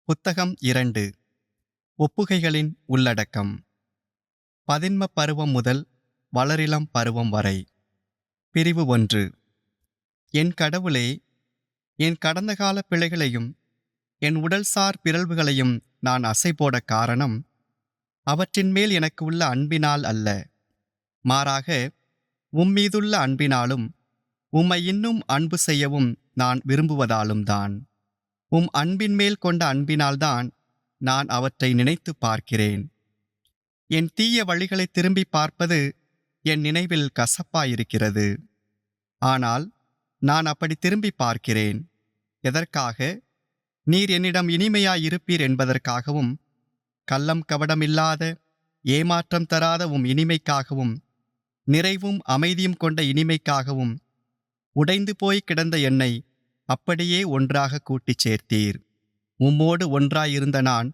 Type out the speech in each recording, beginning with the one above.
புத்தகம் 2. ஒப்புகைகளின் உள்ளடக்கம். பதின்ம பருவம் முதல் வளரிளம் பருவம் வரை. பிரிவு 1. என் கடவுளே, என் கடந்த கால பிழைகளையும் என் உடல்சார் பிறழ்வுகளையும் நான் அசைபோட காரணம் அவற்றின் மேல் எனக்கு உள்ள அன்பினால் அல்ல, மாறாக உம்மீதுள்ள அன்பினாலும் உம்மை இன்னும் அன்பு செய்யவும் நான் விரும்புவதாலும் தான். உம் அன்பின் மேல் கொண்ட அன்பினால்தான் நான் அவற்றை நினைத்து பார்க்கிறேன். என் தீய வழிகளை திரும்பி பார்ப்பது என் நினைவில் கசப்பாயிருக்கிறது. ஆனால் நான் அப்படி திரும்பி பார்க்கிறேன். எதற்காக? நீர் என்னிடம் இனிமையாயிருப்பீர் என்பதற்காகவும், கள்ளம் கபடமில்லாத ஏமாற்றம் தராத உம் இனிமைக்காகவும், நிறைவும் அமைதியும் கொண்ட இனிமைக்காகவும் உடைந்து போய் கிடந்த என்னை அப்படியே ஒன்றாக கூட்டிச் சேர்த்தீர். உம்மோடு ஒன்றாயிருந்த நான்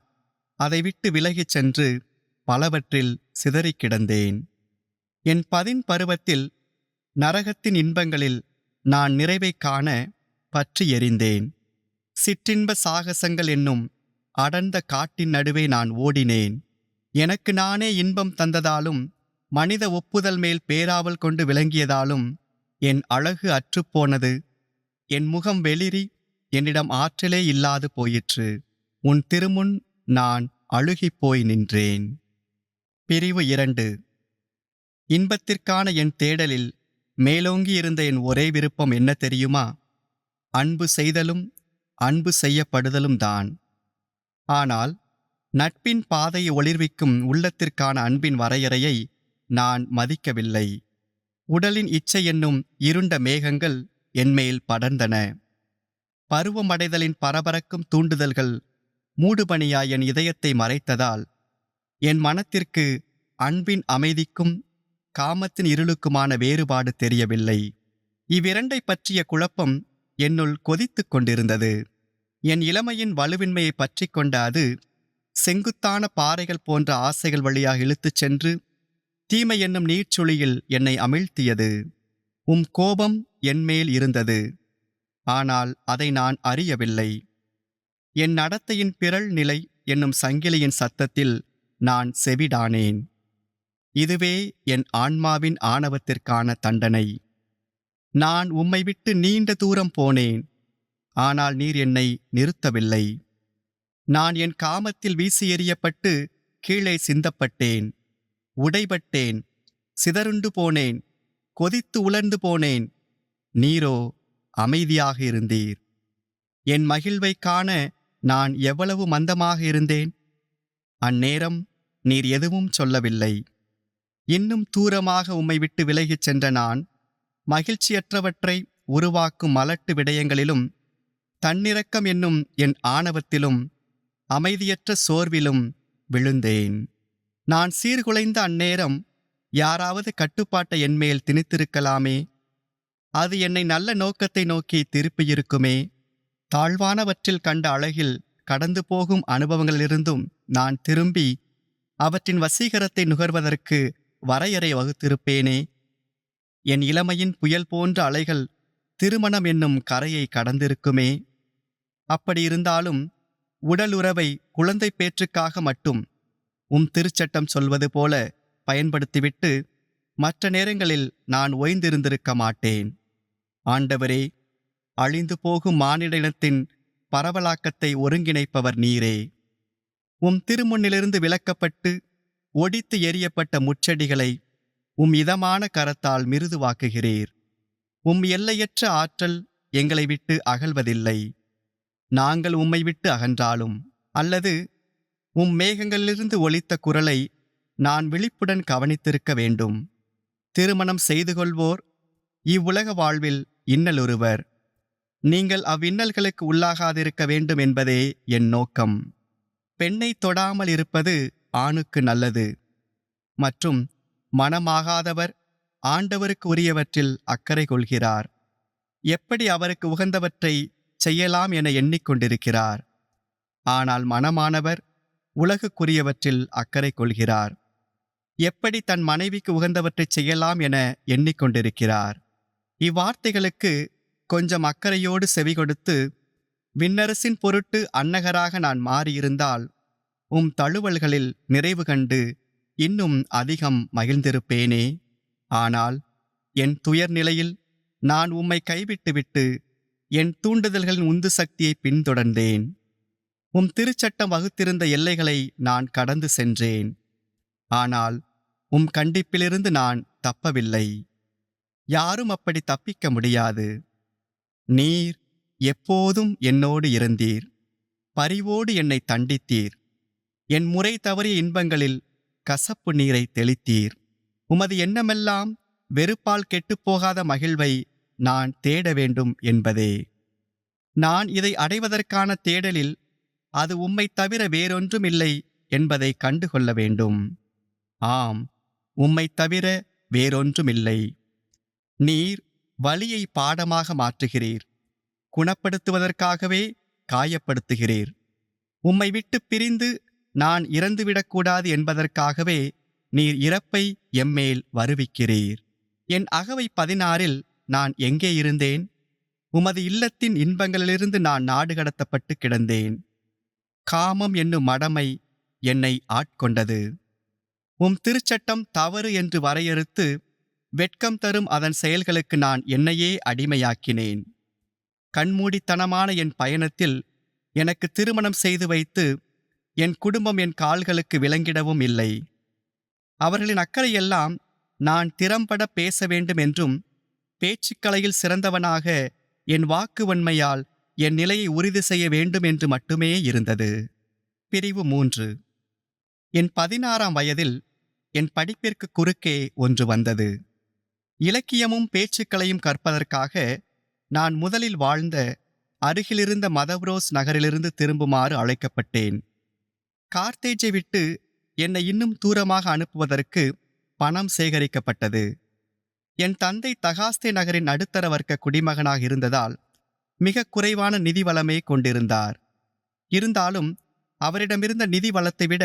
அதை விட்டு விலகிச் சென்று பலவற்றில் சிதறிக் கிடந்தேன். என் பருவத்தில் நரகத்தின் இன்பங்களில் நான் நிறைவைக் காண பற்றி எரிந்தேன். சிற்றின்ப சாகசங்கள் என்னும் அடர்ந்த காட்டின் நடுவே நான் ஓடினேன். எனக்கு நானே இன்பம் தந்ததாலும் மனித ஒப்புதல் மேல் பேராவல் கொண்டு விளங்கியதாலும் என் அழகு அற்றுப்போனது. என் முகம் வெளிரி என்னிடம் ஆற்றலே இல்லாது போயிற்று. உன் திருமுன் நான் அழுகிப்போய் நின்றேன். பிரிவு 2. இன்பத்திற்கான என் தேடலில் மேலோங்கியிருந்த என் ஒரே விருப்பம் என்ன தெரியுமா? அன்பு செய்தலும் அன்பு செய்யப்படுதலும் தான். ஆனால் நட்பின் பாதையை ஒளிர்விக்கும் உள்ளத்திற்கான அன்பின் வரையறையை நான் மதிக்கவில்லை. உடலின் இச்சை என்னும் இருண்ட மேகங்கள் என்மேல் படர்ந்தன. பருவமடைதலின் பரபரக்கும் தூண்டுதல்கள் மூடுபனியாய் என் இதயத்தை மறைத்ததால் என் மனத்திற்கு அன்பின் அமைதிக்கும் காமத்தின் இருளுக்குமான வேறுபாடு தெரியவில்லை. இவ்விரண்டை பற்றிய குழப்பம் என்னுள் கொதித்துக் கொண்டிருந்தது. என் இளமையின் வலுவின்மையை பற்றி கொண்ட அது செங்குத்தான பாறைகள் போன்ற ஆசைகள் வழியாக இழுத்துச் சென்று தீமை என்னும் நீர்ச்சுழியில் என்னை அமிழ்த்தியது. உம் கோபம் என்மேல் இருந்தது, ஆனால் அதை நான் அறியவில்லை. என் நடத்தையின் பிறழ் நிலை என்னும் சங்கிலியின் சத்தத்தில் நான் செவிடானேன். இதுவே என் ஆன்மாவின் ஆணவத்திற்கான தண்டனை. நான் உம்மை விட்டு நீண்ட தூரம் போனேன், ஆனால் நீர் என்னை நிறுத்தவில்லை. நான் என் காமத்தில் வீசி எறியப்பட்டு கீழே சிந்தப்பட்டேன். உடைபட்டேன், சிதறுண்டு போனேன், கொதித்து உலர்ந்து போனேன். நீரோ அமைதியாக இருந்தீர். என் மகிழ்வைக் காண நான் எவ்வளவு மந்தமாக இருந்தேன். அந்நேரம் நீர் எதுவும் சொல்லவில்லை. இன்னும் தூரமாக உம்மை விட்டு விலகிச் சென்ற நான் மகிழ்ச்சியற்றவற்றை உருவாக்கும் மலட்டு விடயங்களிலும் தன்னிறக்கம் என்னும் என் ஆணவத்திலும் அமைதியற்ற சோர்விலும் விழுந்தேன். நான் சீர்குலைந்த அந்நேரம் யாராவது கட்டுப்பாட்டை என்மேல் திணித்திருக்கலாமே. அது என்னை நல்ல நோக்கத்தை நோக்கி திருப்பியிருக்குமே. தாழ்வானவற்றில் கண்ட அழகில் கடந்து போகும் அனுபவங்களிலிருந்தும் நான் திரும்பி அவற்றின் வசீகரத்தை நுகர்வதற்கு வரையறை வகுத்திருப்பேனே. என் இளமையின் புயல் போன்ற அலைகள் திருமணம் என்னும் கரையை கடந்திருக்குமே. அப்படியிருந்தாலும் உடலுறவை குழந்தை பேற்றுக்காக மட்டும் உம் திருச்சட்டம் சொல்வது போல பயன்படுத்திவிட்டு மற்ற நேரங்களில் நான் ஓய்ந்திருந்திருக்க மாட்டேன். ஆண்டவரே, அழிந்து போகும் மானிட இனத்தின் பரவலாக்கத்தை ஒருங்கிணைப்பவர் நீரே. உம் திருமுன்னிலிருந்து விலக்கப்பட்டு ஒடித்து எறியப்பட்ட முட்செடிகளை உம் இதமான கரத்தால் மிருதுவாக்குகிறீர். உம் எல்லையற்ற ஆற்றல் எங்களை விட்டு அகல்வதில்லை. நாங்கள் உம்மை விட்டு அகன்றாலும் அல்லது உம் மேகங்களிலிருந்து ஒலித்த குரலை நான் விழிப்புடன் கவனித்திருக்க வேண்டும். திருமணம் செய்து கொள்வோர் இவ்வுலக வாழ்வில் இன்னலுறுவர். நீங்கள் அவ்வின்னல்களுக்கு உள்ளாகாதிருக்க வேண்டும் என்பதே என் நோக்கம். பெண்ணை தொடாமல் இருப்பது ஆணுக்கு நல்லது. மற்றும் மனமாகாதவர் ஆண்டவருக்கு உரியவற்றில் அக்கறை கொள்கிறார். எப்படி அவருக்கு உகந்தவற்றை செய்யலாம் என எண்ணிக்கொண்டிருக்கிறார். ஆனால் மனமானவர் உலகுக்குரியவற்றில் அக்கறை கொள்கிறார். எப்படி தன் மனைவிக்கு உகந்தவற்றைச் செய்யலாம் என எண்ணிக்கொண்டிருக்கிறார். இவ்வார்த்தைகளுக்கு கொஞ்சம் அக்கறையோடு செவி கொடுத்து விண்ணரசின் பொருட்டு அன்னகராக நான் மாறியிருந்தால் உம் தழுவல்களில் நிறைவு கண்டு இன்னும் அதிகம் மகிழ்ந்திருப்பேனே. ஆனால் என் துயர் நிலையில் நான் உம்மை கைவிட்டுவிட்டு என் தூண்டுதல்களின் உந்து சக்தியை பின்தொடர்ந்தேன். உம் திருச்சட்டம் வகுத்திருந்த எல்லைகளை நான் கடந்து சென்றேன். ஆனால் உம் கண்டிப்பிலிருந்து நான் தப்பவில்லை. யாரும் அப்படி தப்பிக்க முடியாது. நீர் எப்போதும் என்னோடு இருந்தீர். பரிவோடு என்னை தண்டித்தீர். என் முறை தவறிய இன்பங்களில் கசப்பு நீரை தெளித்தீர். உமது எண்ணமெல்லாம் வெறுப்பால் கெட்டுப்போகாத மகிழ்வை நான் தேட வேண்டும் என்பதே. நான் இதை அடைவதற்கான தேடலில் அது உம்மைத் தவிர வேறொன்றும் இல்லை என்பதை கண்டுகொள்ள வேண்டும். ஆம், உம்மைத் தவிர வேறொன்றுமில்லை. நீர் வலியை பாடமாக மாற்றுகிறீர். குணப்படுத்துவதற்காகவே காயப்படுத்துகிறீர். உம்மை விட்டு பிரிந்து நான் இறந்துவிடக்கூடாது என்பதற்காகவே நீர் இறப்பை எம்மேல் வருவிக்கிறீர். என் அகவை 16 நான் எங்கே இருந்தேன்? உமது இல்லத்தின் இன்பங்களிலிருந்து நான் நாடு கடத்தப்பட்டு கிடந்தேன். காமம் என்னும் மடமை என்னை ஆட்கொண்டது. உம் திருச்சட்டம் தவறு என்று வரையறுத்து வெட்கம் தரும் அதன் செயல்களுக்கு நான் என்னையே அடிமையாக்கினேன். கண்மூடித்தனமான என் பயணத்தில் எனக்கு திருமணம் செய்து வைத்து என் குடும்பம் என் கால்களுக்கு விலங்கிடவும் இல்லை. அவர்களின் அக்கறையெல்லாம் நான் திறம்பட பேச வேண்டும் என்றும் பேச்சுக்கலையில் சிறந்தவனாக என் வாக்கு வன்மையால் என் நிலையை உறுதி செய்ய வேண்டும் என்று மட்டுமே இருந்தது. பிரிவு 3. என் 16ஆம் வயதில் என் படிப்பிற்கு குறுக்கே ஒன்று வந்தது. இலக்கியமும் பேச்சுக்களையும் கற்பதற்காக நான் முதலில் வாழ்ந்த அருகிலிருந்த மதவ்ரோஸ் நகரிலிருந்து திரும்புமாறு அழைக்கப்பட்டேன். கார்த்தேஜை விட்டு என்னை இன்னும் தூரமாக அனுப்புவதற்கு பணம் சேகரிக்கப்பட்டது. என் தந்தை தகாஸ்தே நகரின் நடுத்தர வர்க்க குடிமகனாக இருந்ததால் மிக குறைவான நிதி வளமே கொண்டிருந்தார். இருந்தாலும் அவரிடமிருந்த நிதி வளத்தை விட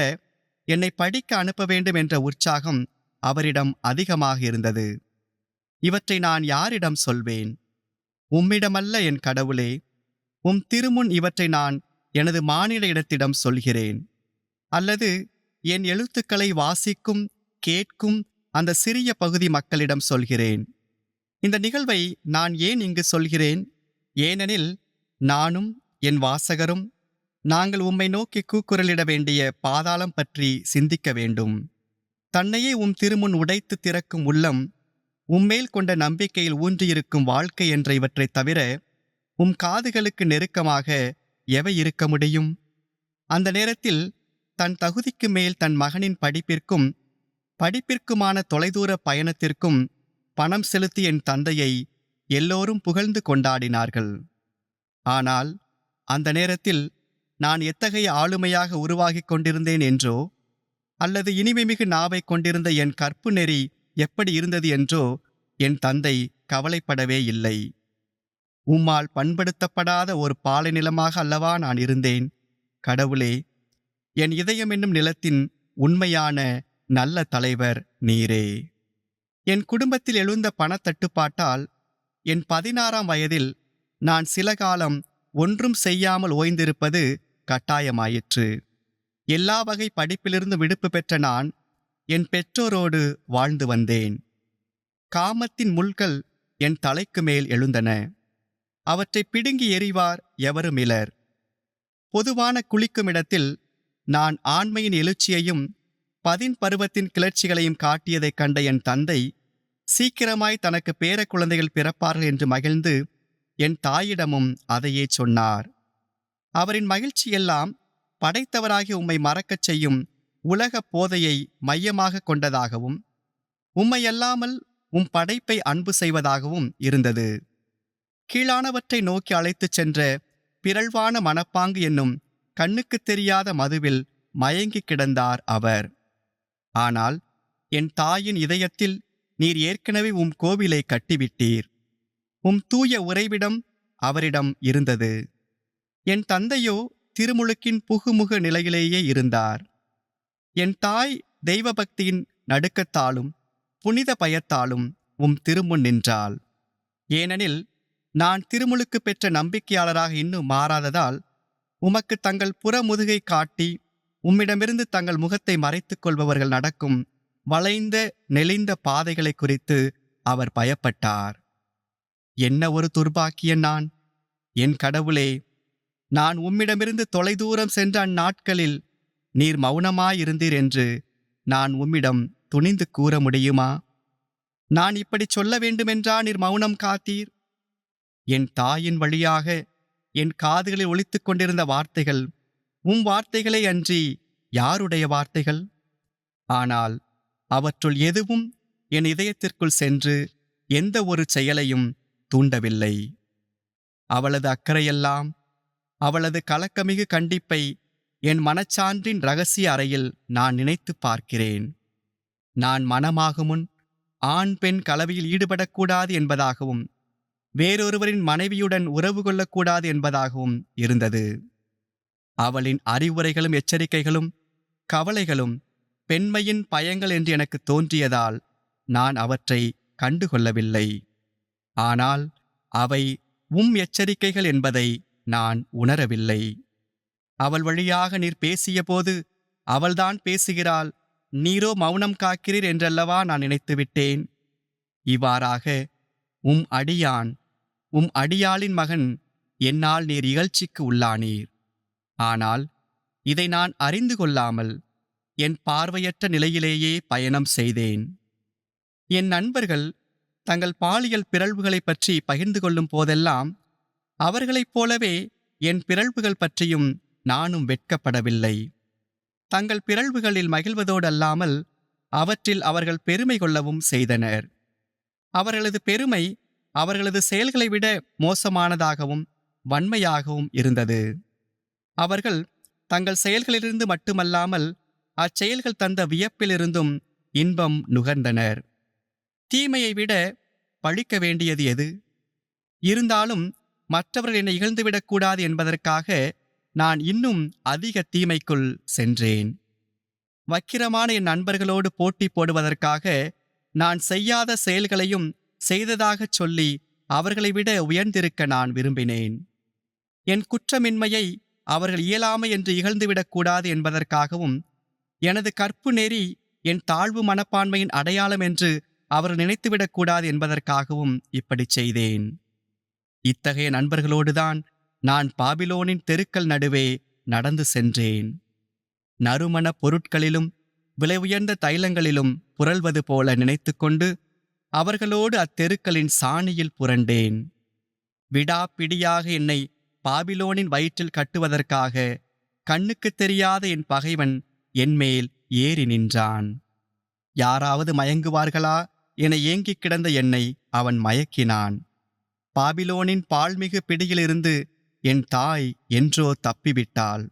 என்னை படிக்க அனுப்ப வேண்டும் என்ற உற்சாகம் அவரிடம் அதிகமாக இருந்தது. இவற்றை நான் யாரிடம் சொல்வேன்? உம்மிடமல்ல என் கடவுளே. உம் திருமுன் இவற்றை நான் எனது மானிட இடத்திடம் சொல்கிறேன். அல்லது என் எழுத்துக்களை வாசிக்கும் கேட்கும் அந்த சிறிய பகுதி மக்களிடம் சொல்கிறேன். இந்த நிகழ்வை நான் ஏன் இங்கு சொல்கிறேன்? ஏனெனில் நானும் என் வாசகரும் நாங்கள் உம்மை நோக்கி கூக்குரலிட வேண்டிய பாதாளம் பற்றி சிந்திக்க வேண்டும். தன்னையே உம் திருமுன் உடைத்து திறக்கும் உள்ளம், உம்மேல் கொண்ட நம்பிக்கையில் ஊன்றியிருக்கும் வாழ்க்கை என்ற இவற்றைத் தவிர உம் காதுகளுக்கு நெருக்கமாக எவை இருக்க முடியும்? அந்த நேரத்தில் தன் தகுதிக்கு மேல் தன் மகனின் படிப்பிற்குமான தொலைதூர பயணத்திற்கும் பணம் செலுத்தி என் தந்தையை எல்லோரும் புகழ்ந்து கொண்டாடினார்கள். ஆனால் அந்த நேரத்தில் நான் எத்தகைய ஆளுமையாக உருவாகிக் கொண்டிருந்தேன் என்றோ, அல்லது இனிமைமிகு நாவை கொண்டிருந்த என் கற்பு நெறி எப்படி இருந்தது என்றோ என் தந்தை கவலைப்படவே இல்லை. உம்மால் பண்படுத்தப்படாத ஒரு பாலை நிலமாக அல்லவா நான் இருந்தேன். கடவுளே, என் இதயம் என்னும் நிலத்தின் உண்மையான நல்ல தலைவர் நீரே. என் குடும்பத்தில் எழுந்த பணத்தட்டுப்பாட்டால் என் 16ஆம் வயதில் நான் சில காலம் ஒன்றும் செய்யாமல் ஓய்ந்திருப்பது கட்டாயமாயிற்று. எல்லா வகை படிப்பிலிருந்து விடுப்பு பெற்ற நான் என் பெற்றோரோடு வாழ்ந்து வந்தேன். காமத்தின் முள்கள் என் தலைக்கு மேல் எழுந்தன. அவற்றை பிடுங்கி எறிவார் எவருமிலர். பொதுவான குளிக்குமிடத்தில் நான் ஆண்மையின் எழுச்சியையும் பருவத்தின் கிளர்ச்சிகளையும் காட்டியதைக் கண்ட என் தந்தை சீக்கிரமாய் தனக்கு பேர குழந்தைகள் பிறப்பார்கள் என்று மகிழ்ந்து என் தாயிடமும் அதையே சொன்னார். அவரின் மகிழ்ச்சியெல்லாம் படைத்தவராகிய உம்மை மறக்கச் செய்யும் உலக போதையை மையமாக கொண்டதாகவும் உம்மையல்லாமல் உம் படைப்பை அன்பு செய்வதாகவும் இருந்தது. கீழானவற்றை நோக்கி அழைத்துச் சென்ற பிறழ்வான மனப்பாங்கு என்னும் கண்ணுக்குத் தெரியாத மதுவில் மயங்கி கிடந்தார் அவர். ஆனால் என் தாயின் இதயத்தில் நீர் ஏற்கனவே உம் கோவிலை கட்டிவிட்டீர். உம் தூய உறைவிடம் அவரிடம் இருந்தது. என் தந்தையோ திருமுழுக்கின் புகுமுக நிலையிலேயே இருந்தார். என் தாய் தெய்வ பக்தியின் நடுக்கத்தாலும் புனித பயத்தாலும் உம் திருமுன் நின்றாள். ஏனெனில் நான் திருமுழுக்கு பெற்ற நம்பிக்கையாளராக இன்னும் மாறாததால் உமக்கு தங்கள் புறமுதுகை காட்டி உம்மிடமிருந்து தங்கள் முகத்தை மறைத்துக் கொள்பவர்கள் நடக்கும் வளைந்த நெளிந்த பாதைகளை குறித்து அவர் பயப்பட்டார். என்ன ஒரு துர்பாக்கியன் நான்! என் கடவுளே, நான் உம்மிடமிருந்து தொலைதூரம் சென்ற அந்நாட்களில் நீர் மௌனமாயிருந்தீர் என்று நான் உம்மிடம் துணிந்து கூற முடியுமா? நான் இப்படி சொல்ல வேண்டுமென்றா நீர் மௌனம் காத்தீர்? என் தாயின் வழியாக என் காதுகளில் ஒலித்துக் கொண்டிருந்த வார்த்தைகள் உம் வார்த்தைகளே அன்றி யாருடைய வார்த்தைகள்? ஆனால் அவற்றுள் எதுவும் என் இதயத்திற்குள் சென்று எந்த ஒரு செயலையும் தூண்டவில்லை. அவளது அக்கறையெல்லாம், அவளது கலக்கமிகு கண்டிப்பை என் மனச்சான்றின் இரகசிய அறையில் நான் நினைத்து பார்க்கிறேன். நான் மணமாகுமுன் ஆண் பெண் கலவையில் ஈடுபடக்கூடாது என்பதாகவும் வேறொருவரின் மனைவியுடன் உறவு கொள்ளக்கூடாது என்பதாகவும் இருந்தது. அவளின் அறிவுரைகளும் எச்சரிக்கைகளும் கவலைகளும் பெண்மையின் பயங்கள் என்று எனக்கு தோன்றியதால் நான் அவற்றை கண்டுகொள்ளவில்லை. ஆனால் அவை உம் எச்சரிக்கைகள் என்பதை நான் உணரவில்லை. அவள் வழியாக நீர் பேசியபோது அவள்தான் பேசுகிறாள், நீரோ மௌனம் காக்கிறீர் என்றல்லவா நான் நினைத்துவிட்டேன். இவ்வாறாக உம் அடியான், உம் அடியாளின் மகன் என்னால் நீர் இகழ்ச்சிக்கு உள்ளானீர். ஆனால் இதை நான் அறிந்து கொள்ளாமல் என் பார்வையற்ற நிலையிலேயே பயணம் செய்தேன். என் நண்பர்கள் தங்கள் பாலியல் பிறழ்வுகளைப் பற்றி பகிர்ந்து கொள்ளும் போதெல்லாம் அவர்களைப் போலவே என் பிறழ்வுகள் பற்றியும் நானும் வெட்கப்படவில்லை. தங்கள் பிறழ்வுகளில் மகிழ்வதோடு அல்லாமல் அவற்றில் அவர்கள் பெருமை கொள்ளவும் செய்தனர். அவர்களது பெருமை அவர்களது செயல்களை விட மோசமானதாகவும் வன்மையாகவும் இருந்தது. அவர்கள் தங்கள் செயல்களிலிருந்து மட்டுமல்லாமல் அச்செயல்கள் தந்த வியப்பிலிருந்தும் இன்பம் நுகர்ந்தனர். தீமையை விட பழிக்க வேண்டியது எது? இருந்தாலும் மற்றவர்கள் என்னை இகழ்ந்துவிடக்கூடாது என்பதற்காக நான் இன்னும் அதிக தீமைக்குள் சென்றேன். வக்கிரமான என் நண்பர்களோடு போட்டி போடுவதற்காக நான் செய்யாத செயல்களையும் செய்ததாகச் சொல்லி அவர்களை விட உயர்ந்திருக்க நான் விரும்பினேன். என் குற்றமின்மையை அவர்கள் இயலாமை என்று இகழ்ந்துவிடக்கூடாது என்பதற்காகவும் எனது கற்பு நெறி என் தாழ்வு மனப்பான்மையின் அடையாளம் என்று அவர்கள் நினைத்துவிடக்கூடாது என்பதற்காகவும் இப்படி செய்தேன். இத்தகைய நண்பர்களோடுதான் நான் பாபிலோனின் தெருக்கள் நடுவே நடந்து சென்றேன். நறுமண பொருட்களிலும் விலை உயர்ந்த தைலங்களிலும் புரள்வது போல நினைத்துக்கொண்டு அவர்களோடு அத்தெருக்களின் சாணியில் புரண்டேன். விடாப்பிடியாக என்னை பாபிலோனின் வயிற்றில் கட்டுவதற்காக கண்ணுக்குத் தெரியாத என் பகைவன் என்மேல் ஏறி நின்றான். யாராவது மயங்குவார்களா என ஏங்கிக் கிடந்த என்னை அவன் மயக்கினான். பாபிலோனின் பால்மிகு பிடியிலிருந்து என் தாய் என்றோ தப்பிவிட்டாள்.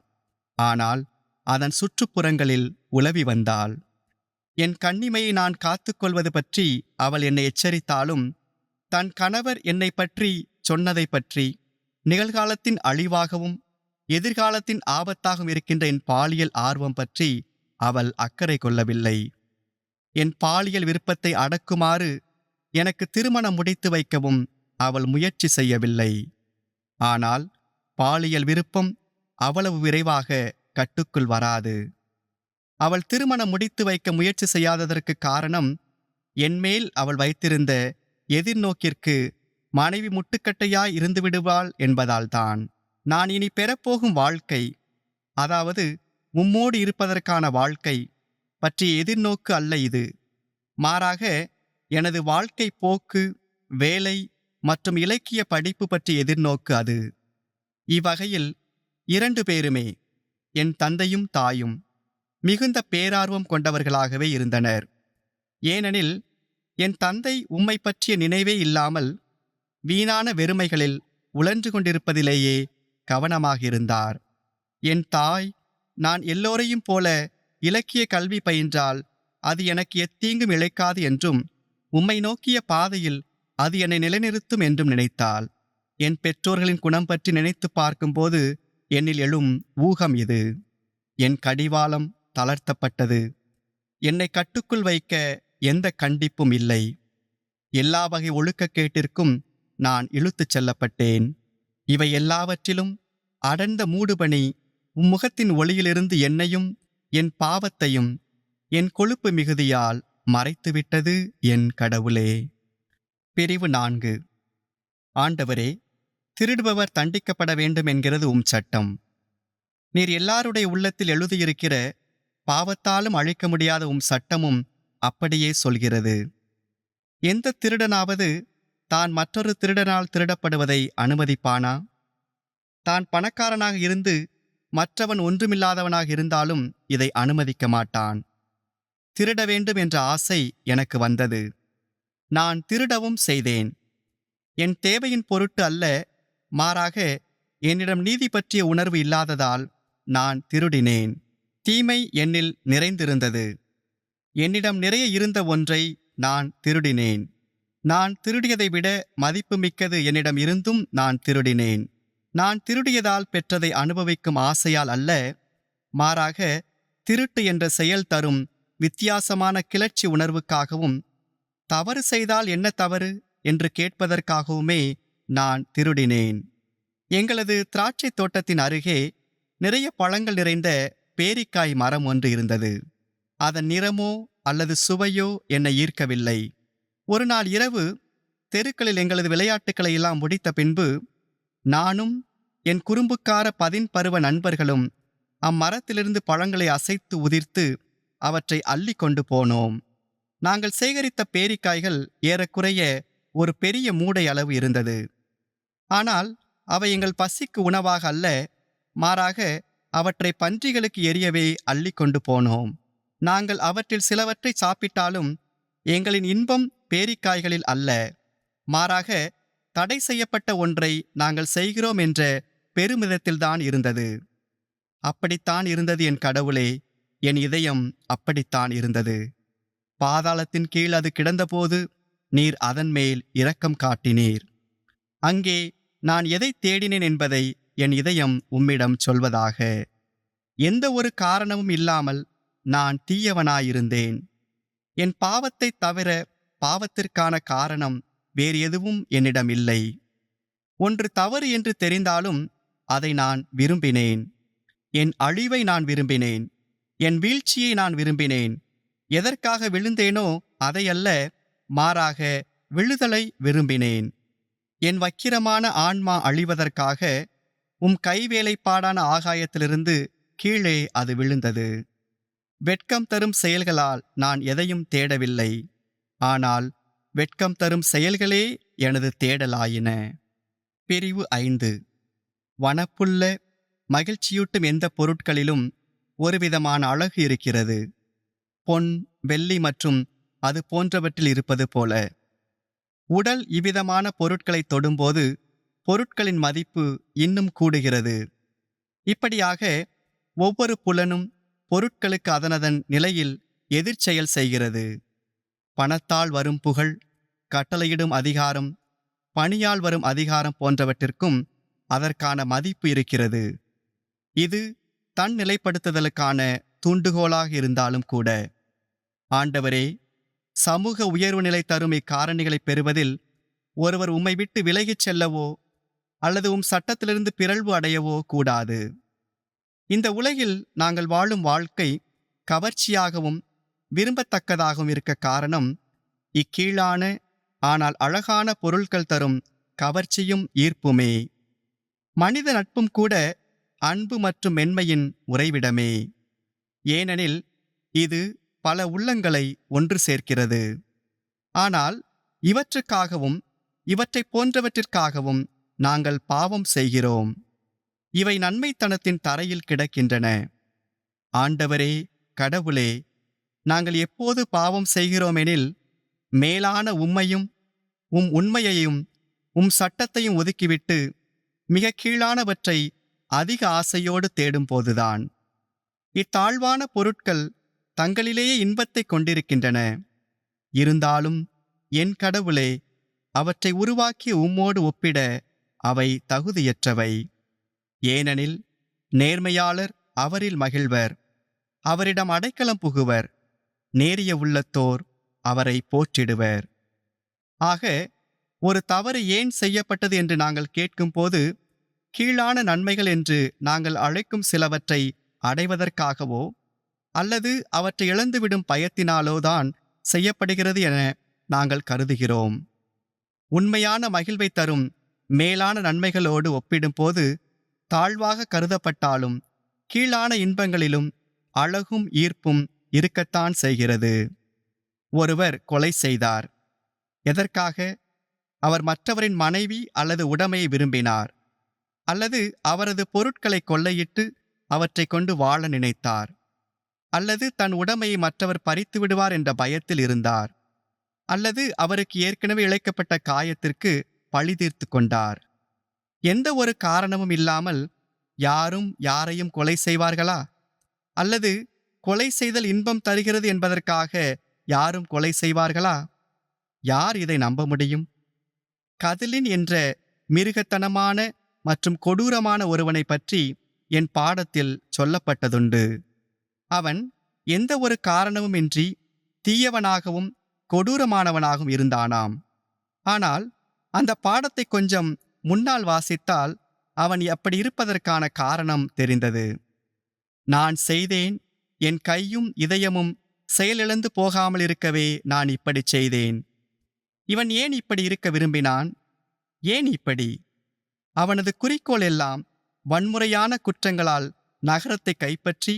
ஆனால் அதன் சுற்றுப்புறங்களில் உலவி வந்தாள். என் கண்ணிமையை நான் காத்துக்கொள்வது பற்றி அவள் என்னை எச்சரித்தாலும் தன் கணவர் என்னை பற்றி சொன்னதை பற்றி நிகழ்காலத்தின் அழிவாகவும் எதிர்காலத்தின் ஆபத்தாகவும் இருக்கின்ற என் பாலியல் ஆர்வம் பற்றி அவள் அக்கறை கொள்ளவில்லை. என் பாலியல் விருப்பத்தை அடக்குமாறு எனக்கு திருமணம் முடித்து வைக்கவும் அவள் முயற்சி செய்யவில்லை. ஆனால் பாலியல் விருப்பம் அவ்வளவு விரைவாக கட்டுக்குள் வராது. அவள் திருமணம் முடித்து வைக்க முயற்சி செய்யாததற்கு காரணம் என்மேல் அவள் வைத்திருந்த எதிர்நோக்கிற்கு மனைவி முட்டுக்கட்டையாய் இருந்துவிடுவாள் என்பதால்தான். நான் இனி பெறப்போகும் வாழ்க்கை, அதாவது உம்மோடு இருப்பதற்கான வாழ்க்கை பற்றிய எதிர்நோக்கு அல்ல இது. மாறாக எனது வாழ்க்கை போக்கு, வேலை மற்றும் இலக்கிய படிப்பு பற்றிய எதிர்நோக்கு அது. இவ்வகையில் 2 பேருமே, என் தந்தையும் தாயும், மிகுந்த பேரார்வம் கொண்டவர்களாகவே இருந்தனர். ஏனெனில் என் தந்தை உம்மை பற்றிய நினைவே இல்லாமல் வீணான வெறுமைகளில் உழன்று கொண்டிருப்பதிலேயே கவனமாக இருந்தார். என் தாய் நான் எல்லோரையும் போல இலக்கிய கல்வி பயின்றால் அது எனக்கு எத்தீங்கும் இழைக்காது என்றும் உம்மை நோக்கிய பாதையில் அது என்னை நிலைநிறுத்தும் என்றும் நினைத்தாள். என் பெற்றோர்களின் குணம் பற்றி நினைத்து பார்க்கும்போது என்னில் எழும் ஊகம் இது. என் கடிவாளம் தளர்த்தப்பட்டது. என்னை கட்டுக்குள் வைக்க எந்த கண்டிப்பும் இல்லை. எல்லா வகை ஒழுக்கக்கேட்டிற்கும் நான் இழுத்துச் செல்லப்பட்டேன். இவை எல்லாவற்றிலும் அடர்ந்த மூடுபனி உம் முகத்தின் ஒளியிலிருந்து என்னையும் என் பாவத்தையும் என் கொழுப்பு மிகுதியால் மறைத்துவிட்டது என் கடவுளே. பிரிவு 4. ஆண்டவரே, திருடுபவர் தண்டிக்கப்பட வேண்டும் என்கிறது உம் சட்டம். நீர் எல்லாருடைய உள்ளத்தில் எழுதியிருக்கிற பாவத்தாலும் அழிக்க முடியாத உம் சட்டமும் அப்படியே சொல்கிறது. எந்த திருடனாவது தான் மற்றொரு திருடனால் திருடப்படுவதை அனுமதிப்பானா? தான் பணக்காரனாக இருந்து மற்றவன் ஒன்றுமில்லாதவனாக இருந்தாலும் இதை அனுமதிக்க மாட்டான். திருட வேண்டும் என்ற ஆசை எனக்கு வந்தது. நான் திருடவும் செய்தேன். என் தேவையின் பொருட்டு அல்ல, மாறாக என்னிடம் நீதி பற்றிய உணர்வு இல்லாததால் நான் திருடினேன். தீமை என்னில் நிறைந்திருந்தது. என்னிடம் நிறைய இருந்த ஒன்றை நான் திருடினேன். நான் திருடியதை விட மதிப்புமிக்கது என்னிடம் இருந்தும் நான் திருடினேன். நான் திருடியதால் பெற்றதை அனுபவிக்கும் ஆசையால் அல்ல, மாறாக திருட்டு என்ற செயல் தரும் வித்தியாசமான கிளர்ச்சி உணர்வுக்காகவும் தவறு செய்தால் என்ன தவறு என்று கேட்பதற்காகவுமே நான் திருடினேன். எங்களது திராட்சை தோட்டத்தின் அருகே நிறைய பழங்கள் நிறைந்த பேரிக்காய் மரம் ஒன்று இருந்தது. அதன் நிறமோ அல்லது சுவையோ என்னை ஈர்க்கவில்லை. ஒரு நாள் இரவு தெருக்களில் எங்களது விளையாட்டுக்களை எல்லாம் முடித்த பின்பு நானும் என் குறும்புக்கார 10 பருவ நண்பர்களும் அம்மரத்திலிருந்து பழங்களை அசைத்து உதிர்த்து அவற்றை அள்ளி கொண்டு போனோம். நாங்கள் சேகரித்த பேரிக்காய்கள் ஏறக்குறைய ஒரு பெரிய மூடை அளவு இருந்தது. ஆனால் அவை எங்கள் பசிக்கு உணவாக அல்ல, மாறாக அவற்றை பன்றிகளுக்கு எரியவே அள்ளி கொண்டு போனோம். நாங்கள் அவற்றில் சிலவற்றை சாப்பிட்டாலும் எங்களின் இன்பம் பேரிக்காய்களில் அல்ல, மாறாக தடை செய்யப்பட்ட ஒன்றை நாங்கள் செய்கிறோம் என்ற பெருமிதத்தில்தான் இருந்தது. அப்படித்தான் இருந்தது என் கடவுளே, என் இதயம் அப்படித்தான் இருந்தது. பாதாளத்தின் கீழ் அது கிடந்தபோது நீர் அதன் மேல் இரக்கம் காட்டினீர். அங்கே நான் எதை தேடினேன் என்பதை என் இதயம் உம்மிடம் சொல்வதாக. எந்த ஒரு காரணமும் இல்லாமல் நான் தீயவனாயிருந்தேன். என் பாவத்தை தவிர பாவத்திற்கான காரணம் வேறு எதுவும் என்னிடம் இல்லை. ஒன்று தவறு என்று தெரிந்தாலும் அதை நான் விரும்பினேன். என் அழிவை நான் விரும்பினேன். என் வீழ்ச்சியை நான் விரும்பினேன். எதற்காக விழுந்தேனோ அதையல்ல, மாறாக விழுதலை விரும்பினேன். என் வக்கிரமான ஆன்மா அழிவதற்காக உம் கைவேலைப்பாடான ஆகாயத்திலிருந்து கீழே அது விழுந்தது. வெட்கம் தரும் செயல்களால் நான் எதையும் தேடவில்லை, ஆனால் வெட்கம் தரும் செயல்களே எனது தேடலாயின. பிரிவு 5. வனப்புள்ள மகிழ்ச்சியூட்டும் எந்த பொருட்களிலும் ஒருவிதமான அழகு இருக்கிறது. பொன், வெள்ளி மற்றும் அது போன்றவற்றில் இருப்பது போல உடல் இவ்விதமான பொருட்களை தொடும்போது பொருட்களின் மதிப்பு இன்னும் கூடுகிறது. இப்படியாக ஒவ்வொரு புலனும் பொருட்களுக்கு அதனதன் நிலையில் எதிர்ச்செயல் செய்கிறது. பணத்தால் வரும் புகழ், கட்டளையிடும் அதிகாரம், பணியால் வரும் அதிகாரம் போன்றவற்றிற்கும் அதற்கான மதிப்பு இருக்கிறது. இது தன் நிலைப்படுத்துதலுக்கான தூண்டுகோலாக இருந்தாலும் கூட. ஆண்டவரே, சமூக உயர்வு நிலை தரும் இக்காரணிகளை பெறுவதில் ஒருவர் உம்மை விட்டு விலகிச் செல்லவோ அல்லது உம் சட்டத்திலிருந்து பிறழ்வு அடையவோ கூடாது. இந்த உலகில் நாங்கள் வாழும் வாழ்க்கை கவர்ச்சியாகவும் விரும்பத்தக்கதாகவும் இருக்க காரணம் இக்கீழான ஆனால் அழகான பொருட்கள் தரும் கவர்ச்சியும் ஈர்ப்புமே. மனித நட்பும் கூட அன்பு மற்றும் மென்மையின் உறைவிடமே. ஏனெனில் இது பல உள்ளங்களை ஒன்று சேர்க்கிறது. ஆனால் இவற்றுக்காகவும் இவற்றை போன்றவற்றிற்காகவும் நாங்கள் பாவம் செய்கிறோம். இவை நன்மைத்தனத்தின் தரையில் கிடக்கின்றன. ஆண்டவரே, கடவுளே, நாங்கள் எப்போது பாவம் செய்கிறோமெனில் மேலான உம்மையும் உம் உண்மையையும் உம் சட்டத்தையும் ஒதுக்கிவிட்டு மிக கீழானவற்றை அதிக ஆசையோடு தேடும் போதுதான். இத்தாழ்வான பொருட்கள் தங்களிலேயே இன்பத்தை கொண்டிருக்கின்றன. இருந்தாலும் என் கடவுளே, அவற்றை உருவாக்கிய உம்மோடு ஒப்பிட அவை தகுதியற்றவை. ஏனெனில் நேர்மையாளர் அவரில் மகிழ்வர், அவரிடம் அடைக்கலம் புகுவர், நேரிய உள்ளத்தோர் அவரை போற்றிடுவர். ஆக ஒரு தவறு ஏன் செய்யப்பட்டது என்று நாங்கள் கேட்கும்போது, கீழான நன்மைகள் என்று நாங்கள் அழைக்கும் சிலவற்றை அடைவதற்காகவோ அல்லது அவற்றை இழந்துவிடும் பயத்தினாலோ தான் செய்யப்படுகிறது என நாங்கள் கருதுகிறோம். உண்மையான மகிழ்வை தரும் மேலான நன்மைகளோடு ஒப்பிடும்போது தாழ்வாக கருதப்பட்டாலும் கீழான இன்பங்களிலும் அழகும் ஈர்ப்பும் இருக்கத்தான் செய்கிறது. ஒருவர் கொலை செய்தார். எதற்காக? அவர் மற்றவரின் மனைவி அல்லது உடைமையை விரும்பினார், அல்லது அவரது பொருட்களை கொள்ளையிட்டு அவற்றை கொண்டு வாழ நினைத்தார், அல்லது தன் உடைமையை மற்றவர் பறித்து விடுவார் என்ற பயத்தில் இருந்தார், அல்லது அவருக்கு ஏற்கனவே இழைக்கப்பட்ட காயத்திற்கு பழி தீர்த்து கொண்டார். எந்த ஒரு காரணமும் இல்லாமல் யாரும் யாரையும் கொலை செய்வார்களா? அல்லது கொலை செய்தல் இன்பம் தருகிறது என்பதற்காக யாரும் கொலை செய்வார்களா? யார் இதை நம்ப முடியும்? கதிலின் என்ற மிருகத்தனமான மற்றும் கொடூரமான ஒருவனை பற்றி என் பாடத்தில் சொல்லப்பட்டதுண்டு. அவன் எந்த ஒரு காரணமுமின்றி தீயவனாகவும் கொடூரமானவனாகவும் இருந்தானாம். ஆனால் அந்த பாடத்தை கொஞ்சம் முன்னால் வாசித்தால் அவன் அப்படி இருப்பதற்கான காரணம் தெரிந்தது. நான் செய்தேன், என் கையும் இதயமும் செயலிழந்து போகாமல் இருக்கவே நான் இப்படி செய்தேன். இவன் ஏன் இப்படி இருக்க விரும்பினான்? ஏன் இப்படி? அவனது குறிக்கோள் எல்லாம் வன்முறையான குற்றங்களால் நகரத்தை கைப்பற்றி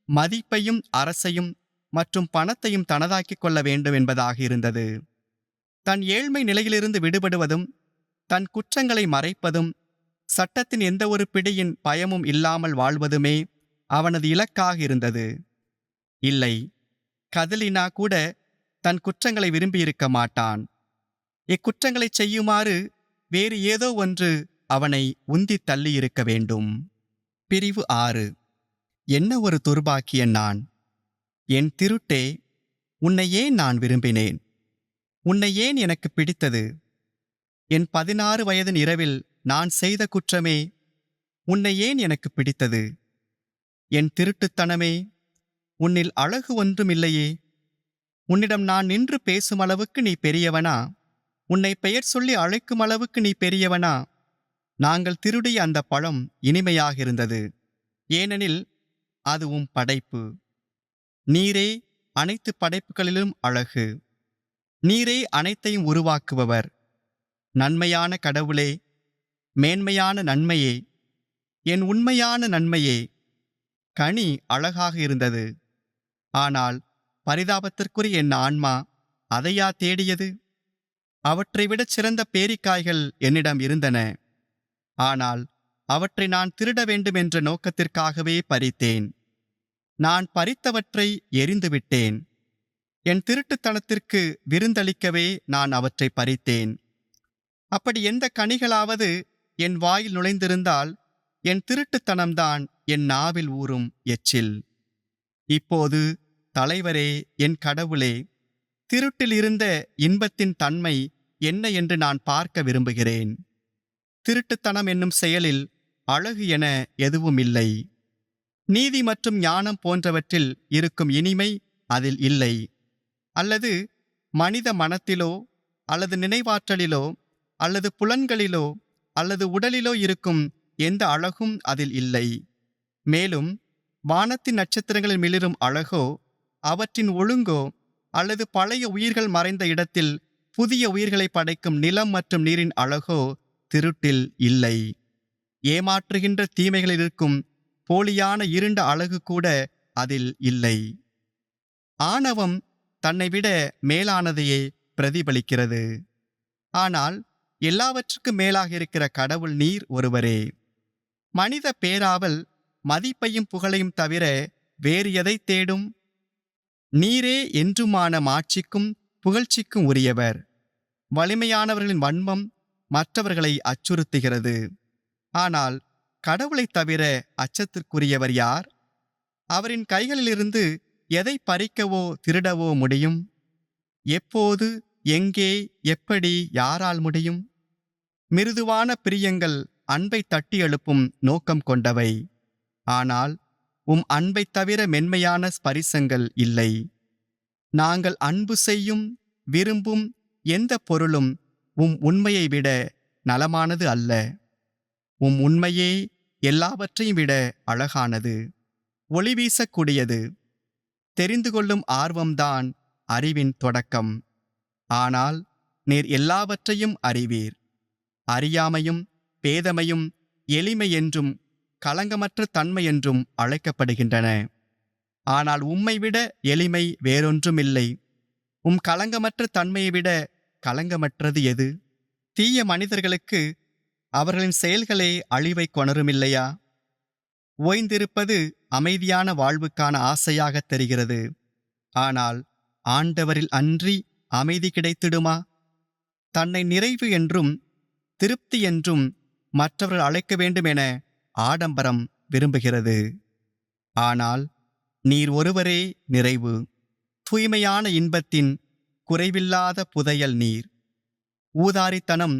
மதிப்பையும் அரசையும் மற்றும் பணத்தையும் தனதாக்கிக் கொள்ள வேண்டும் என்பதாக இருந்தது. தன் ஏழ்மை நிலையிலிருந்து விடுபடுவதும் தன் குற்றங்களை மறைப்பதும் சட்டத்தின் எந்த ஒரு பிடியின் பயமும் இல்லாமல் வாழ்வதுமே அவனது இலக்காக இருந்தது. இல்லை, கதிலினா கூட தன் குற்றங்களை விரும்பியிருக்க மாட்டான். இக்குற்றங்களை செய்யுமாறு வேறு ஏதோ ஒன்று அவனை உந்தி தள்ளியிருக்க வேண்டும். பிரிவு 6. என்ன ஒரு துர்பாக்கியன் நான்! என் திருட்டே, உன்னை ஏன் நான் விரும்பினேன்? உன்னை ஏன் எனக்கு பிடித்தது? என் 16 வயதின் இரவில் நான் செய்த குற்றமே, உன்னை ஏன் எனக்கு பிடித்தது? என் திருட்டுத்தனமே, உன்னில் அழகு ஒன்றும் இல்லையே. உன்னிடம் நான் நின்று பேசும் அளவுக்கு நீ பெரியவனா? உன்னை பெயர் சொல்லி அழைக்கும் அளவுக்கு நீ பெரியவனா? நாங்கள் திருடிய அந்த பழம் இனிமையாக இருந்தது, ஏனெனில் அது உம் படைப்பு. நீரே அனைத்து படைப்புகளிலும் அழகு. நீரே அனைத்தையும் உருவாக்குபவர். நன்மையான கடவுளே, மேன்மையான நன்மையே, என் உண்மையான நன்மையே. கனி அழகாக இருந்தது, ஆனால் பரிதாபத்திற்குரிய என் ஆன்மா அதையா தேடியது? அவற்றை விடச் சிறந்த பேரிக்காய்கள் என்னிடம் இருந்தன, ஆனால் அவற்றை நான் திருட வேண்டும் என்ற நோக்கத்திற்காகவே பறித்தேன். நான் பறித்தவற்றை எறிந்துவிட்டேன். என் திருட்டுத்தனத்திற்கு விருந்தளிக்கவே நான் அவற்றை பறித்தேன். அப்படி எந்த கனிகளாவது என் வாயில் நுழைந்திருந்தால் என் திருட்டுத்தனம்தான் என் நாவில் ஊறும் எச்சில். இப்போது தலைவரே, என் கடவுளே, திருட்டில் இருந்த இன்பத்தின் தன்மை என்ன என்று நான் பார்க்க விரும்புகிறேன். திருட்டுத்தனம் என்னும் செயலில் அழகு என எதுவும் இல்லை. நீதி மற்றும் ஞானம் போன்றவற்றில் இருக்கும் இனிமை அதில் இல்லை. அல்லது மனித மனத்திலோ அல்லது நினைவாற்றலிலோ அல்லது புலன்களிலோ அல்லது உடலிலோ இருக்கும் எந்த அழகும் அதில் இல்லை. மேலும் வானத்தின் நட்சத்திரங்களில் மிளிரும் அழகோ, அவற்றின் ஒழுங்கோ, அல்லது பழைய உயிர்கள் மறைந்த இடத்தில் புதிய உயிர்களை படைக்கும் நிலம் மற்றும் நீரின் அழகோ திருட்டில் இல்லை. ஏமாற்றுகின்ற தீமைகளில் இருக்கும் போலியான இருண்ட அழகு கூட அதில் இல்லை. ஆணவம் தன்னை விட மேலானதையே பிரதிபலிக்கிறது. ஆனால் எல்லாவற்றுக்கும் மேலாக இருக்கிற கடவுள் நீர் ஒருவரே. மனித பேராவல் மதிப்பையும் புகழையும் தவிர வேறு எதை தேடும்? நீரே என்றுமான மாட்சிக்கும் புகழ்ச்சிக்கும் உரியவர். வலிமையானவர்களின் வன்மம் மற்றவர்களை அச்சுறுத்துகிறது. ஆனால் கடவுளைத் தவிர அச்சத்திற்குரியவர் யார்? அவரின் கைகளிலிருந்து எதை பறிக்கவோ திருடவோ முடியும்? எப்போது, எங்கே, எப்படி, யாரால் முடியும்? மிருதுவான பிரியங்கள் அன்பை தட்டி எழுப்பும் நோக்கம் கொண்டவை. ஆனால் உம் அன்பைத் தவிர மென்மையான ஸ்பரிசங்கள் இல்லை. நாங்கள் அன்பு செய்யும் விரும்பும் எந்த பொருளும் உண்மையை விட நலமானது அல்ல. உண்மையே எல்லாவற்றையும் விட அழகானது, ஒளி வீசக்கூடியது. தெரிந்து கொள்ளும் ஆர்வம்தான் அறிவின் தொடக்கம். ஆனால் நீர் எல்லாவற்றையும் அறிவீர். அறியாமையும் பேதமையும் எளிமை என்றும் களங்கமற்ற தன்மை என்றும் அழைக்கப்படுகின்றன. ஆனால் உம்மைவிட எளிமை வேறொன்றுமில்லை. களங்கமற்ற தன்மையை விட களங்கமற்றது எது? தீய மனிதர்களுக்கு அவர்களின் செயல்களே அழிவை கொணருமில்லையா? ஓய்ந்திருப்பது அமைதியான வாழ்வுக்கான ஆசையாகத் தெரிகிறது. ஆனால் ஆண்டவரில் அன்றி அமைதி கிடைத்திடுமா? தன்னை நிறைவு என்றும் திருப்தி என்றும் மற்றவர்கள் அழைக்க வேண்டும் என ஆடம்பரம் விரும்புகிறது. ஆனால் நீர் ஒருவரே நிறைவு. தூய்மையான இன்பத்தின் குறைவில்லாத புதையல் நீர். ஊதாரித்தனம்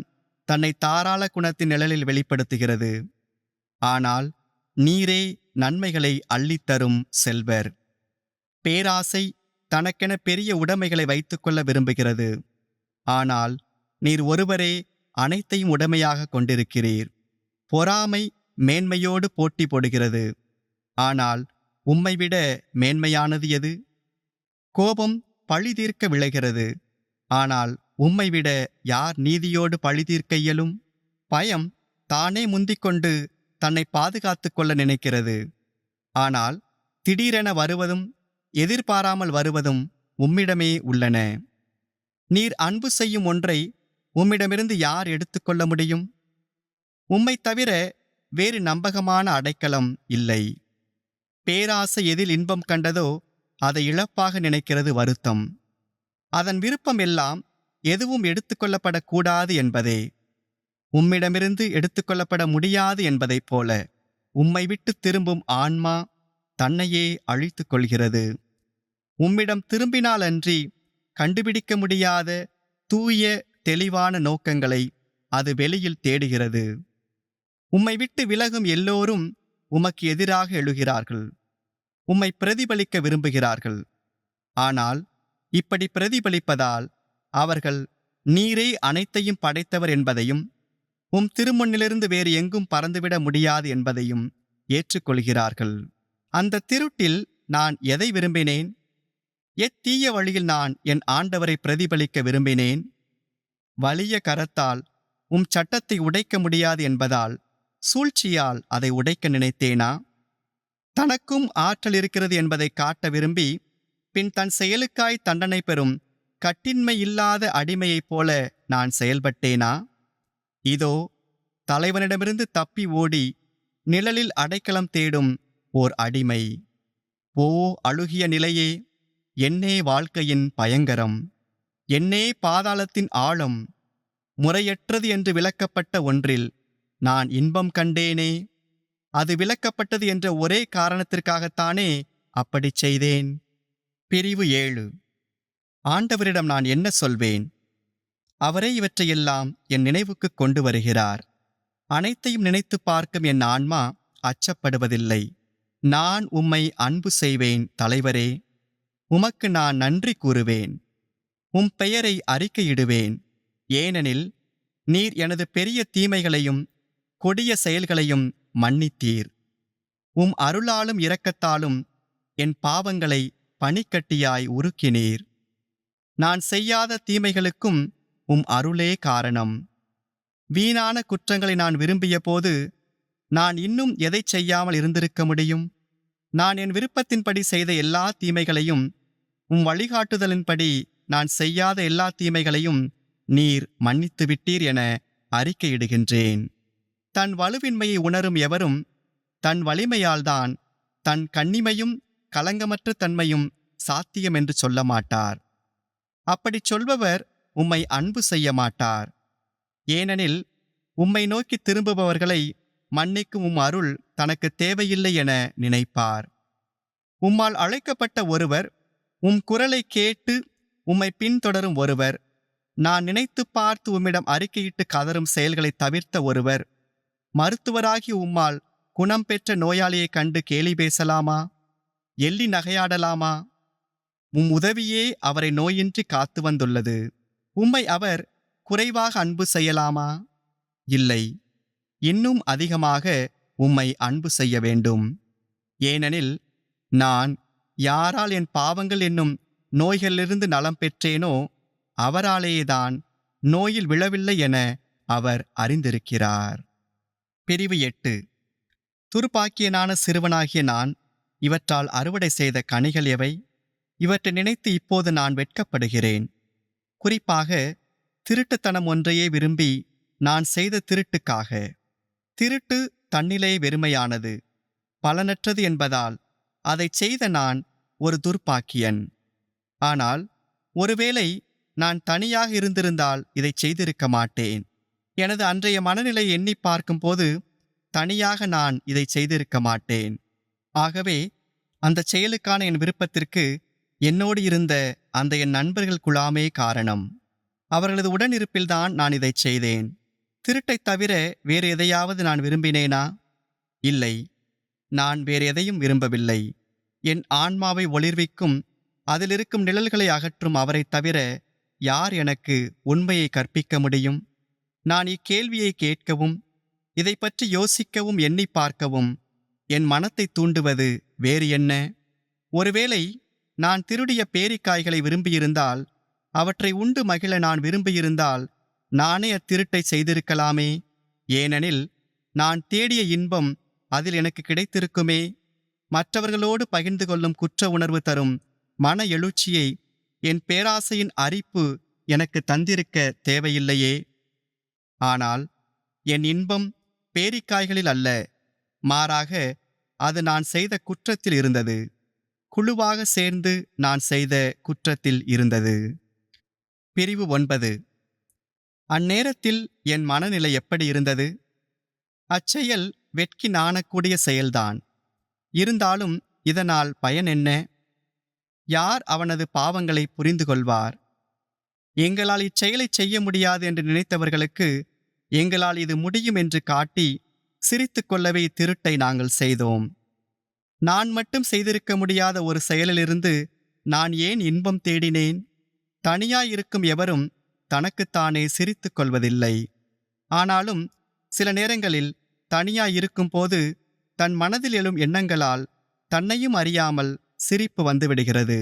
தன்னை தாராள குணத்தின் நிழலில் வெளிப்படுத்துகிறது. ஆனால் நீரே நன்மைகளை அள்ளித்தரும் செல்வர். பேராசை தனக்கென பெரிய உடைமைகளை வைத்துக்கொள்ள விரும்புகிறது. ஆனால் நீர் ஒருவரே அனைத்தையும் உடைமையாக கொண்டிருக்கிறீர். பொறாமை மேன்மையோடு போட்டி போடுகிறது. ஆனால் உம்மைவிட மேன்மையானது எது? கோபம் பழி தீர்க்க விளைகிறது. ஆனால் உம்மைவிட யார் நீதியோடு பழி தீர்க்க இயலும்? பயம் தானே முந்திக்கொண்டு தன்னை பாதுகாத்து கொள்ள நினைக்கிறது. ஆனால் திடீரென வருவதும் எதிர்பாராமல் வருவதும் உம்மிடமே உள்ளன. நீர் அன்பு செய்யும் ஒன்றை உம்மிடமிருந்து யார் எடுத்துக்கொள்ள முடியும்? உம்மைத் தவிர வேறு நம்பகமான அடைக்கலம் இல்லை. பேராசை எதில் இன்பம் கண்டதோ அதை இழப்பாக நினைக்கிறது வருத்தம். அதன் விருப்பம் எல்லாம் எதுவும் எடுத்துக்கொள்ளப்படக்கூடாது என்பதே. உம்மிடமிருந்து எடுத்துக்கொள்ளப்பட முடியாது என்பதைப் போல உம்மை விட்டு திரும்பும் ஆன்மா தன்னையே அழித்துக் கொள்கிறது. உம்மிடம் திரும்பினாலன்றி கண்டுபிடிக்க முடியாத தூய தெளிவான நோக்கங்களை அது வெளியில் தேடுகிறது. உம்மை விட்டு விலகும் எல்லோரும் உமக்கு எதிராக எழுகிறார்கள். உம்மை பிரதிபலிக்க விரும்புகிறார்கள். ஆனால் இப்படி பிரதிபலிப்பதால் அவர்கள் நீரே அனைத்தையும் படைத்தவர் என்பதையும் திருமுன்னிலிருந்து வேறு எங்கும் பறந்துவிட முடியாது என்பதையும் ஏற்றுக்கொள்கிறார்கள். அந்த திருட்டில் நான் எதை விரும்பினேன்? எத்தீய வழியில் நான் என் ஆண்டவரை பிரதிபலிக்க விரும்பினேன்? வலிய கரத்தால் சட்டத்தை உடைக்க முடியாது என்பதால் சூழ்ச்சியால் அதை உடைக்க நினைத்தேனா? தனக்கும் ஆற்றல் இருக்கிறது என்பதை காட்ட விரும்பி பின் தன் செயலுக்காய் தண்டனை பெறும் கட்டின்மை இல்லாத அடிமையைப் போல நான் செயல்பட்டேனா? இதோ தலைவனிடமிருந்து தப்பி ஓடி நிழலில் அடைக்கலம் தேடும் ஓர் அடிமை. ஓ அழுகிய நிலையே, என்னே வாழ்க்கையின் பயங்கரம், என்னே பாதாளத்தின் ஆழம். முறையற்றது என்று விளக்கப்பட்ட ஒன்றில் நான் இன்பம் கண்டேனே. அது விளக்கப்பட்டது என்ற ஒரே காரணத்திற்காகத்தானே அப்படிச் செய்தேன். பிரிவு 7. ஆண்டவரிடம் நான் என்ன சொல்வேன்? அவரே இவற்றையெல்லாம் என் நினைவுக்கு கொண்டு வருகிறார். அனைத்தையும் நினைத்து பார்க்கும் என் ஆன்மா அச்சப்படுவதில்லை. நான் உம்மை அன்பு செய்வேன் தலைவரே. உமக்கு நான் நன்றி கூறுவேன். பெயரை அறிக்கையிடுவேன். ஏனெனில் நீர் எனது பெரிய தீமைகளையும் கொடிய செயல்களையும் மன்னித்தீர். அருளாலும் இரக்கத்தாலும் என் பாவங்களை பனிக்கட்டியாய் உருக்கினீர். நான் செய்யாத தீமைகளுக்கும் அருளே காரணம். வீணான குற்றங்களை நான் விரும்பிய போது நான் இன்னும் எதை செய்யாமல் இருந்திருக்க முடியும்? நான் என் விருப்பத்தின்படி செய்த எல்லா தீமைகளையும் வழிகாட்டுதலின்படி நான் செய்யாத எல்லா தீமைகளையும் நீர் மன்னித்து விட்டீர் என அறிக்கையிடுகின்றேன். தன் வலுவின்மையை உணரும் எவரும் தன் வலிமையால்தான் தன் கன்னிமையும் களங்கமற்ற தன்மையும் சாத்தியம் என்று சொல்ல மாட்டார். அப்படிச் சொல்பவர் உம்மை அன்பு செய்ய மாட்டார். ஏனெனில் உம்மை நோக்கி திரும்புபவர்களை மன்னிக்கும் அருள் தனக்கு தேவையில்லை என நினைப்பார். உம்மால் அழைக்கப்பட்ட ஒருவர், குரலை கேட்டு உம்மை பின்தொடரும் ஒருவர், நான் நினைத்து பார்த்து உம்மிடம் அறிக்கையிட்டு கதரும் செயல்களை தவிர்த்த ஒருவர், மருத்துவராகி உம்மால் குணம் பெற்ற நோயாளியை கண்டு கேலி பேசலாமா? எள்ளி நகையாடலாமா? உதவியே அவரை நோயின்றி காத்து வந்துள்ளது. உம்மை அவர் குறைவாக அன்பு செய்யலாமா? இல்லை, இன்னும் அதிகமாக உம்மை அன்பு செய்ய வேண்டும். ஏனெனில் நான் யாரால் என் பாவங்கள் என்னும் நோய்களிலிருந்து நலம் பெற்றேனோ அவராலேதான் நோயில் விழவில்லை என அவர் அறிந்திருக்கிறார். பிரிவு 8. துர்ப்பாக்கியனான சிறுவனாகிய நான் இவற்றால் அறுவடை செய்த கனிகள் எவை? இவற்றை நினைத்து இப்போது நான் வெட்கப்படுகிறேன். குறிப்பாக திருட்டுத்தனம் ஒன்றையே விரும்பி நான் செய்த திருட்டுக்காக. திருட்டு தன்னிலே வெறுமையானது, பலனற்றது என்பதால் அதைச் செய்த நான் ஒரு துர்ப்பாக்கியன். ஆனால் ஒருவேளை நான் தனியாக இருந்திருந்தால் இதைச் செய்திருக்க மாட்டேன். எனது அன்றைய மனநிலை எண்ணி பார்க்கும்போது தனியாக நான் இதைச் செய்திருக்க மாட்டேன். ஆகவே அந்த செயலுக்கான என் விருப்பத்திற்கு என்னோடு இருந்த அந்த என் நண்பர்கள் குழாமே காரணம். அவர்களது உடனிருப்பில்தான் நான் இதைச் செய்தேன். திருட்டைத் தவிர வேறு எதையாவது நான் விரும்பினேனா? இல்லை, நான் வேறு எதையும் விரும்பவில்லை. என் ஆன்மாவை ஒளிர்விக்கும், அதிலிருக்கும் நிழல்களை அகற்றும் அவரைத் தவிர யார் எனக்கு உண்மையை கற்பிக்க முடியும்? நான் இக்கேள்வியை கேட்கவும் இதை பற்றி யோசிக்கவும் எண்ணி பார்க்கவும் என் மனத்தை தூண்டுவது வேறு என்ன? ஒருவேளை நான் திருடிய பேரிக்காய்களை விரும்பியிருந்தால், அவற்றை உண்டு மகிழ நான் விரும்பியிருந்தால் நானே அத்திருட்டை செய்திருக்கலாமே. ஏனெனில் நான் தேடிய இன்பம் அதில் எனக்கு கிடைத்திருக்குமே. மற்றவர்களோடு பகிர்ந்து கொள்ளும் குற்ற உணர்வு தரும் மன எழுச்சியை என் பேராசையின் அரிப்பு எனக்கு தந்திருக்க தேவையில்லையே. ஆனால் என் இன்பம் பேரிக்காய்களில் அல்ல, மாறாக அது நான் செய்த குற்றத்தில் இருந்தது. குழுவாக சேர்ந்து நான் செய்த குற்றத்தில் இருந்தது. பிரிவு 9. அந்நேரத்தில் என் மனநிலை எப்படி இருந்தது? அச்செயல் வெட்கி நாணக்கூடிய செயல்தான். இருந்தாலும் இதனால் பயன் என்ன? யார் அவனது பாவங்களை புரிந்து கொள்வார்? எங்களால் இச்செயலைச் செய்ய முடியாது என்று நினைத்தவர்களுக்கு எங்களால் இது முடியும் என்று காட்டி சிரித்து கொள்ளவே இத்திருட்டை நாங்கள் செய்தோம். நான் மட்டும் செய்திருக்க முடியாத ஒரு செயலிலிருந்து நான் ஏன் இன்பம் தேடினேன்? தனியாயிருக்கும் எவரும் தனக்குத்தானே சிரித்து கொள்வதில்லை. ஆனாலும் சில நேரங்களில் தனியாயிருக்கும் போது தன் மனதில் எழும் எண்ணங்களால் தன்னையும் அறியாமல் சிரிப்பு வந்துவிடுகிறது.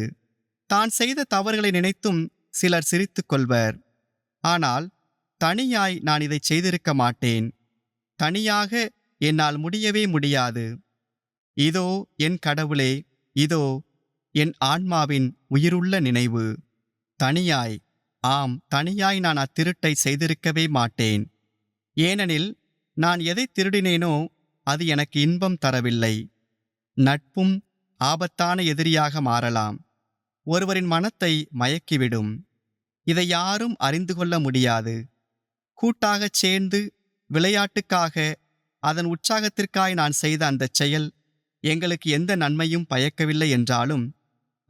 தான் செய்த தவறுகளை நினைத்தும் சிலர் சிரித்து கொள்வர். ஆனால் தனியாய் நான் இதைச் செய்திருக்க மாட்டேன். தனியாக என்னால் முடியவே முடியாது. இதோ என் கடவுளே, இதோ என் ஆன்மாவின் உயிருள்ள நினைவு. தனியாய், ஆம் தனியாய் நான் அத்திருட்டை செய்திருக்கவே மாட்டேன். ஏனெனில் நான் எதை திருடினேனோ அது எனக்கு இன்பம் தரவில்லை. நட்பும் ஆபத்தான எதிரியாக மாறலாம். ஒருவரின் மனத்தை மயக்கிவிடும். இதை யாரும் அறிந்து கொள்ள முடியாது. கூட்டாகச் சேர்ந்து விளையாட்டுக்காக அதன் உற்சாகத்திற்காய் நான் செய்த அந்தச் செயல் எங்களுக்கு எந்த நன்மையும் பயக்கவில்லை என்றாலும்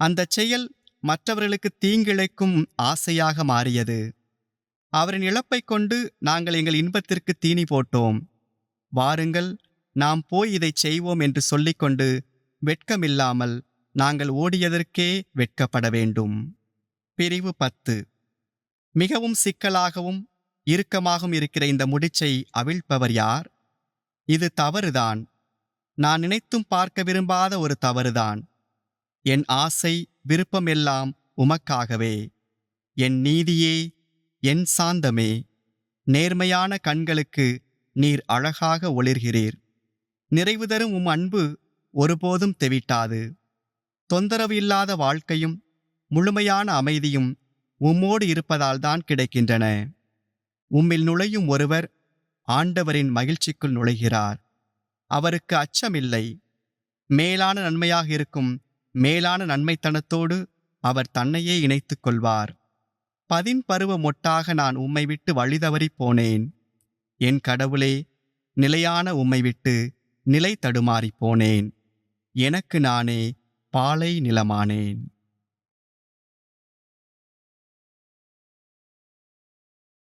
அந்தச் செயல் மற்றவர்களுக்கு தீங்கிழைக்கும் ஆசையாக மாறியது. அவரின் இழப்பைக் கொண்டு நாங்கள் எங்கள் இன்பத்திற்கு தீனி போட்டோம். வாருங்கள், நாம் போய் இதைச் செய்வோம் என்று சொல்லிக்கொண்டு வெட்கமில்லாமல் நாங்கள் ஓடியதற்கே வெட்கப்பட வேண்டும். பிரிவு 10. மிகவும் சிக்கலாகவும் இறுக்கமாகவும் இருக்கிற இந்த முடிச்சை அவிழ்ப்பவர் யார்? இது தவறுதான். நான் நினைத்தும் பார்க்க விரும்பாத ஒரு தவறுதான். என் ஆசை விருப்பம் எல்லாம் உமக்காகவே. என் நீதியே, என் சாந்தமே, நேர்மையான கண்களுக்கு நீர் அழகாக ஒளிர்கிறீர். நிறைவு தரும் உம் அன்பு ஒருபோதும் தெவிட்டாது. தொந்தரவு இல்லாத வாழ்க்கையும் முழுமையான அமைதியும் உம்மோடு இருப்பதால்தான் கிடைக்கின்றன. உம்மில் நுழையும் ஒருவர் ஆண்டவரின் மகிழ்ச்சிக்குள் நுழைகிறார். அவருக்கு அச்சமில்லை. மேலான நன்மையாக இருக்கும் மேலான நன்மைத்தனத்தோடு அவர் தன்னையே இணைத்துக் கொள்வார். பதின்பருவ மொட்டாக நான் உம்மை விட்டு வழிதவறி போனேன். என் கடவுளே, நிலையான உம்மை விட்டு நிலை தடுமாறி போனேன். எனக்கு நானே பாலை நிலமானேன்.